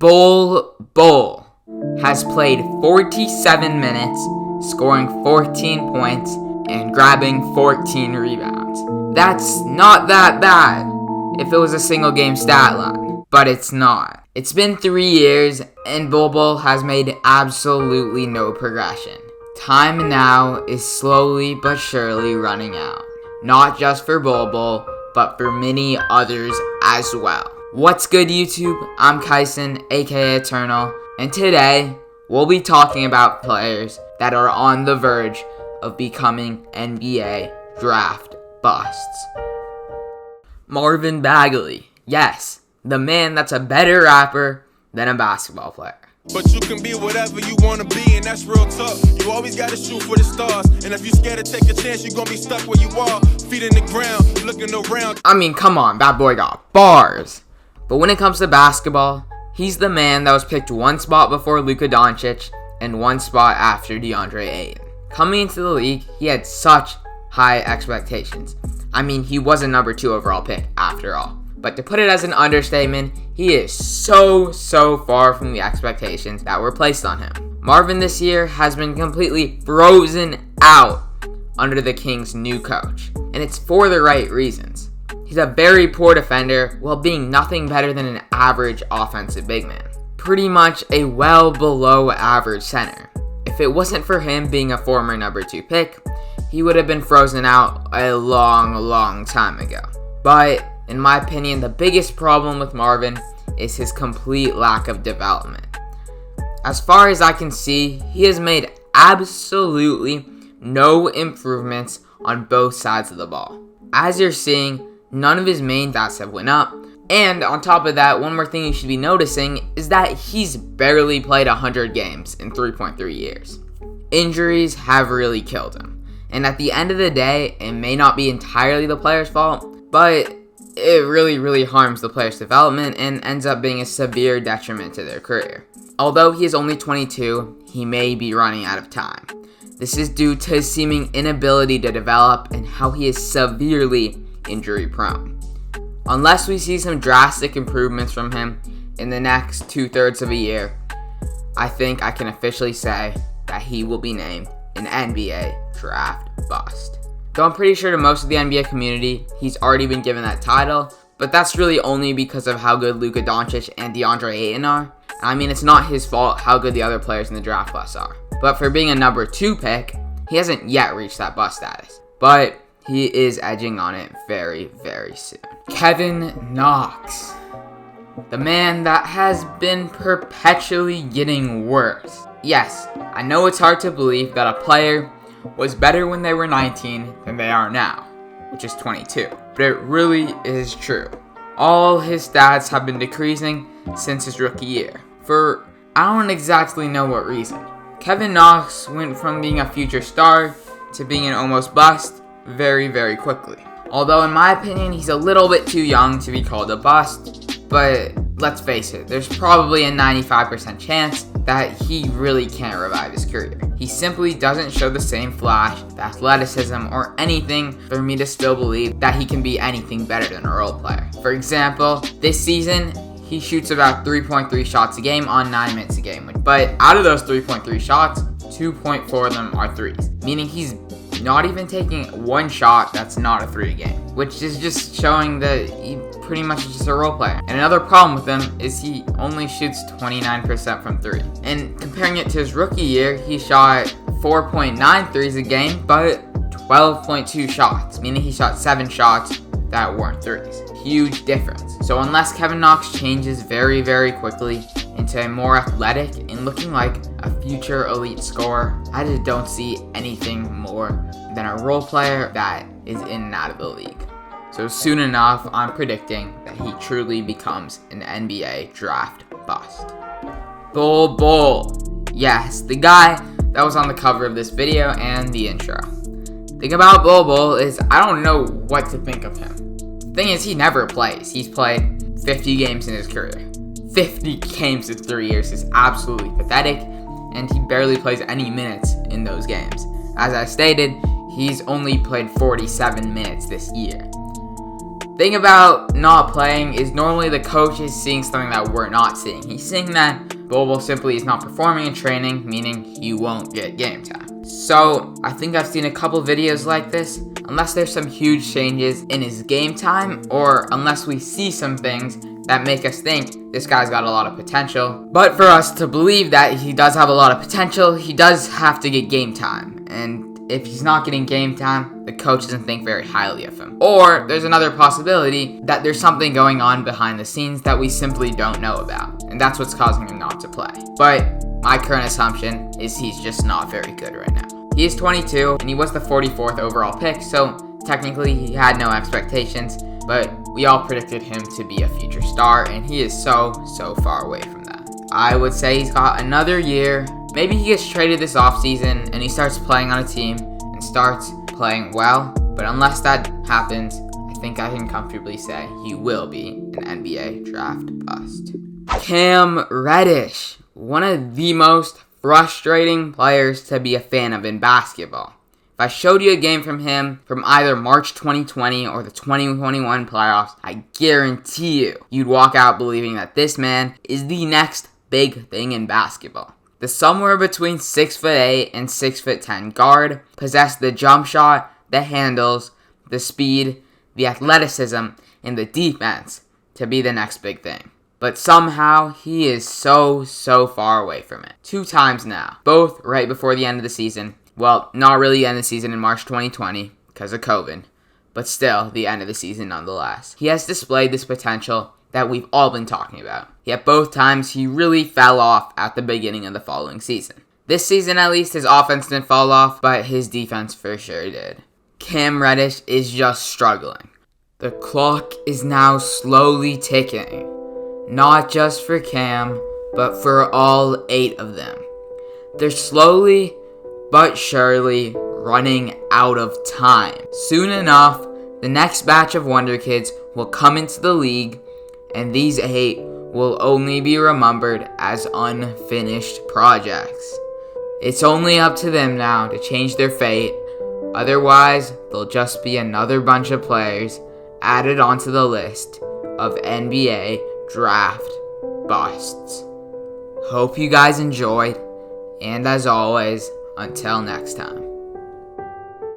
Bol Bol has played 47 minutes, scoring 14 points and grabbing 14 rebounds. That's not that bad if it was a single game stat line, but it's not. It's been 3 years and Bol Bol has made absolutely no progression. Time now is slowly but surely running out. Not just for Bol Bol, but for many others as well. What's good, YouTube? I'm Kaisen, aka Eternal, and today we'll be talking about players that are on the verge of becoming NBA draft busts. Marvin Bagley, yes, the man that's a better rapper than a basketball player. But you can be whatever you want to be, and that's real tough. You always got to shoot for the stars, and if you're scared to take a chance, you're going to be stuck where you are, feet in the ground, looking around. I mean, come on, that boy got bars. But when it comes to basketball, he's the man that was picked one spot before Luka Doncic and one spot after DeAndre Ayton. Coming into the league, he had such high expectations. I mean, he was a number 2 overall pick after all. But to put it as an understatement, he is so far from the expectations that were placed on him. Marvin this year has been completely frozen out under the Kings' new coach. And it's for the right reasons. He's a very poor defender while being nothing better than an average offensive big man. Pretty much a well below average center. If it wasn't for him being a former number 2 pick, he would have been frozen out a long time ago. But in my opinion, the biggest problem with Marvin is his complete lack of development. As far as I can see, he has made absolutely no improvements on both sides of the ball. As you're seeing, none of his main stats have went up. And on top of that, one more thing you should be noticing is that he's barely played 100 games in 3.3 years. Injuries have really killed him. And at the end of the day, it may not be entirely the player's fault, but it really harms the player's development and ends up being a severe detriment to their career. Although he is only 22, he may be running out of time. This is due to his seeming inability to develop and how he is severely injury prone. Unless we see some drastic improvements from him in the next 2/3 of a year, I think I can officially say that he will be named an NBA draft bust. Though I'm pretty sure to most of the NBA community, he's already been given that title, but that's really only because of how good Luka Doncic and DeAndre Ayton are. I mean, it's not his fault how good the other players in the draft bust are. But for being a number 2 pick, he hasn't yet reached that bust status. But he is edging on it very soon. Kevin Knox, the man that has been perpetually getting worse. Yes, I know it's hard to believe that a player was better when they were 19 than they are now, which is 22. But it really is true. All his stats have been decreasing since his rookie year. For I don't exactly know what reason. Kevin Knox went from being a future star to being an almost bust very quickly. Although in my opinion, he's a little bit too young to be called a bust, but let's face it, there's probably a 95% chance that he really can't revive his career. He simply doesn't show the same flash, the athleticism, or anything for me to still believe that he can be anything better than a role player. For example, this season, he shoots about 3.3 shots a game on 9 minutes a game. But out of those 3.3 shots, 2.4 of them are threes, meaning he's not even taking one shot that's not a 3 a game, which is just showing that he pretty much is just a role player. And another problem with him is he only shoots 29% from 3. And comparing it to his rookie year, he shot 4.9 threes a game, but 12.2 shots, meaning he shot 7 shots that weren't threes. Huge difference. So unless Kevin Knox changes very quickly into a more athletic and looking like a future elite scorer, I just don't see anything more than a role player that is in and out of the league. So soon enough, I'm predicting that he truly becomes an NBA draft bust. Bol Bol. Yes, the guy that was on the cover of this video and the intro. The thing about Bol Bol is I don't know what to think of him. The thing is, he never plays. He's played 50 games in his career. 50 games in 3 years is absolutely pathetic, and he barely plays any minutes in those games. As I stated, he's only played 47 minutes this year. thing about not playing is normally the coach is seeing something that we're not seeing. He's seeing that Bol Bol simply is not performing in training, meaning he won't get game time. So I think I've seen a couple videos like this. Unless there's some huge changes in his game time, or unless we see some things that make us think this guy's got a lot of potential. But for us to believe that he does have a lot of potential, he does have to get game time. And if he's not getting game time, the coach doesn't think very highly of him. Or there's another possibility that there's something going on behind the scenes that we simply don't know about. And that's what's causing him not to play. But my current assumption is he's just not very good right now. He is 22, and he was the 44th overall pick, so technically he had no expectations, but we all predicted him to be a future star, and he is so far away from that. I would say he's got another year. Maybe he gets traded this offseason, and he starts playing on a team, and starts playing well, but unless that happens, I think I can comfortably say he will be an NBA draft bust. Cam Reddish, one of the most frustrating players to be a fan of in basketball. If I showed you a game from him from either March 2020 or the 2021 playoffs, I guarantee you'd walk out believing that this man is the next big thing in basketball. The somewhere between 6'8" and 6'10" guard possessed the jump shot, the handles, the speed, the athleticism, and the defense to be the next big thing. But somehow, he is so far away from it. 2 times now, both right before the end of the season. Well, not really the end of the season in March 2020, because of COVID, but still, the end of the season nonetheless. He has displayed this potential that we've all been talking about. Yet both times, he really fell off at the beginning of the following season. This season, at least, his offense didn't fall off, but his defense for sure did. Cam Reddish is just struggling. The clock is now slowly ticking. Not just for Cam, but for all 8 of them. They're slowly but surely running out of time. Soon enough, the next batch of wonderkids will come into the league, and these 8 will only be remembered as unfinished projects. It's only up to them now to change their fate. Otherwise, they'll just be another bunch of players added onto the list of NBA draft busts. Hope you guys enjoyed, and as always, until next time.